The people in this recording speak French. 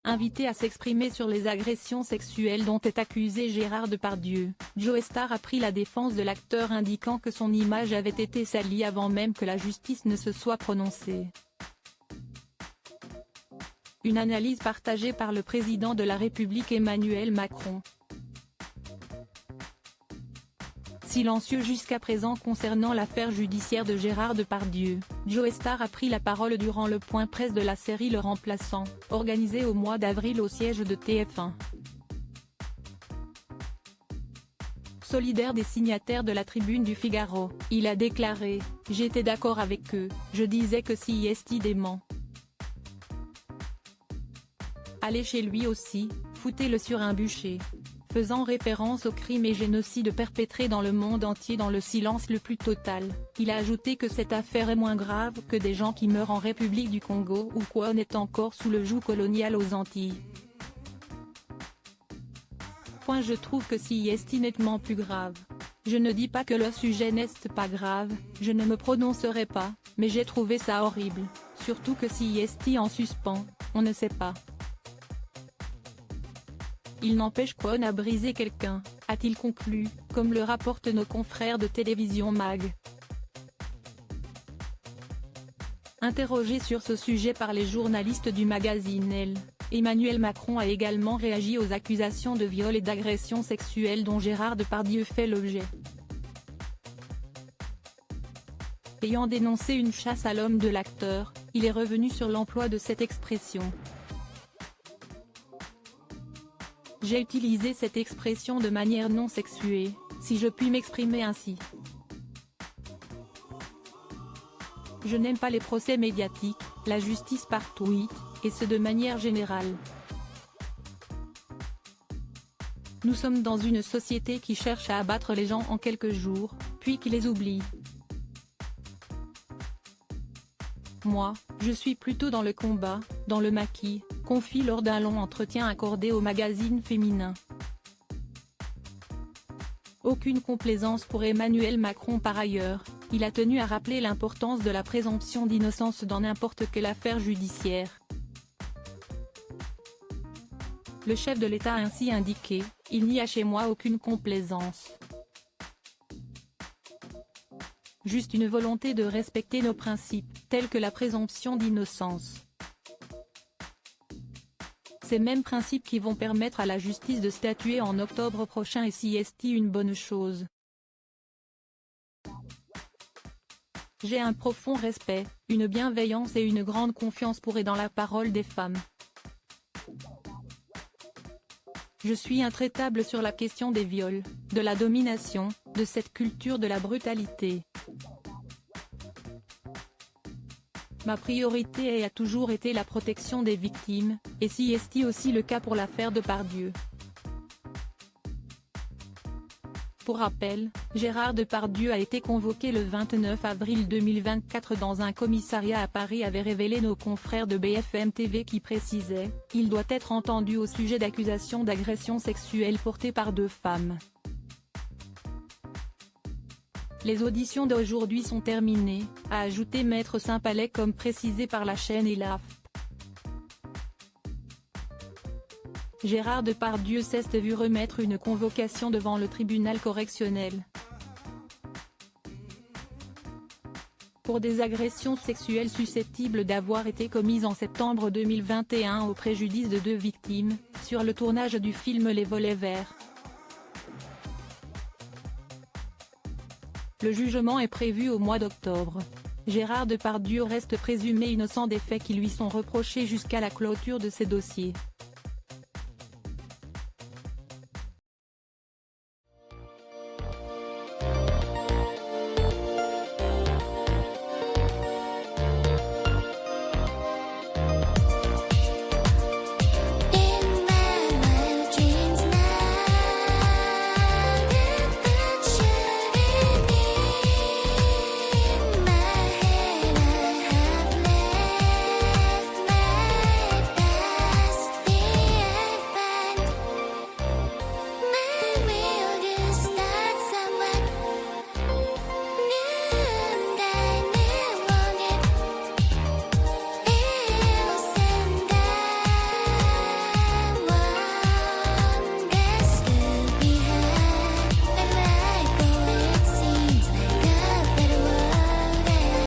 Invité à s'exprimer sur les agressions sexuelles dont est accusé Gérard Depardieu, Joe Star a pris la défense de l'acteur indiquant que son image avait été salie avant même que la justice ne se soit prononcée. Une analyse partagée par le président de la République Emmanuel Macron. Silencieux jusqu'à présent concernant l'affaire judiciaire de Gérard Depardieu, Joe Star a pris la parole durant le point presse de la série Le Remplaçant, organisé au mois d'avril au siège de TF1. Solidaire des signataires de la Tribune du Figaro, il a déclaré « J'étais d'accord avec eux, je disais que si est dément. Allez chez lui aussi, foutez-le sur un bûcher ». Faisant référence aux crimes et génocides perpétrés dans le monde entier dans le silence le plus total, il a ajouté que cette affaire est moins grave que des gens qui meurent en République du Congo ou qu'on est encore sous le joug colonial aux Antilles. Je trouve que si est nettement plus grave. Je ne dis pas que le sujet n'est pas grave, je ne me prononcerai pas, mais j'ai trouvé ça horrible, surtout que si est en suspens, on ne sait pas. Il n'empêche qu'on a brisé quelqu'un, a-t-il conclu, comme le rapportent nos confrères de télévision MAG. Interrogé sur ce sujet par les journalistes du magazine Elle, Emmanuel Macron a également réagi aux accusations de viol et d'agression sexuelle dont Gérard Depardieu fait l'objet. Ayant dénoncé une chasse à l'homme de l'acteur, il est revenu sur l'emploi de cette expression. J'ai utilisé cette expression de manière non sexuée, si je puis m'exprimer ainsi. Je n'aime pas les procès médiatiques, la justice par tweet, et ce de manière générale. Nous sommes dans une société qui cherche à abattre les gens en quelques jours, puis qui les oublie. Moi, je suis plutôt dans le combat, dans le maquis, confie lors d'un long entretien accordé au magazine féminin. Aucune complaisance pour Emmanuel Macron par ailleurs, il a tenu à rappeler l'importance de la présomption d'innocence dans n'importe quelle affaire judiciaire. Le chef de l'État a ainsi indiqué « Il n'y a chez moi aucune complaisance. Juste une volonté de respecter nos principes, tels que la présomption d'innocence. Ces mêmes principes qui vont permettre à la justice de statuer en octobre prochain et si est une bonne chose. J'ai un profond respect, une bienveillance et une grande confiance pour et dans la parole des femmes. Je suis intraitable sur la question des viols, de la domination, de cette culture de la brutalité. Ma priorité a toujours été la protection des victimes, et si est aussi le cas pour l'affaire Depardieu. Pour rappel, Gérard Depardieu a été convoqué le 29 avril 2024 dans un commissariat à Paris, avait révélé nos confrères de BFM TV qui précisaient « Il doit être entendu au sujet d'accusations d'agression sexuelle portées par 2 femmes ». Les auditions d'aujourd'hui sont terminées, a ajouté Maître Saint-Palais comme précisé par la chaîne et l'AFP. Gérard Depardieu s'est vu remettre une convocation devant le tribunal correctionnel. Pour des agressions sexuelles susceptibles d'avoir été commises en septembre 2021 au préjudice de 2 victimes, sur le tournage du film Les Volets Verts. Le jugement est prévu au mois d'octobre. Gérard Depardieu reste présumé innocent des faits qui lui sont reprochés jusqu'à la clôture de ses dossiers.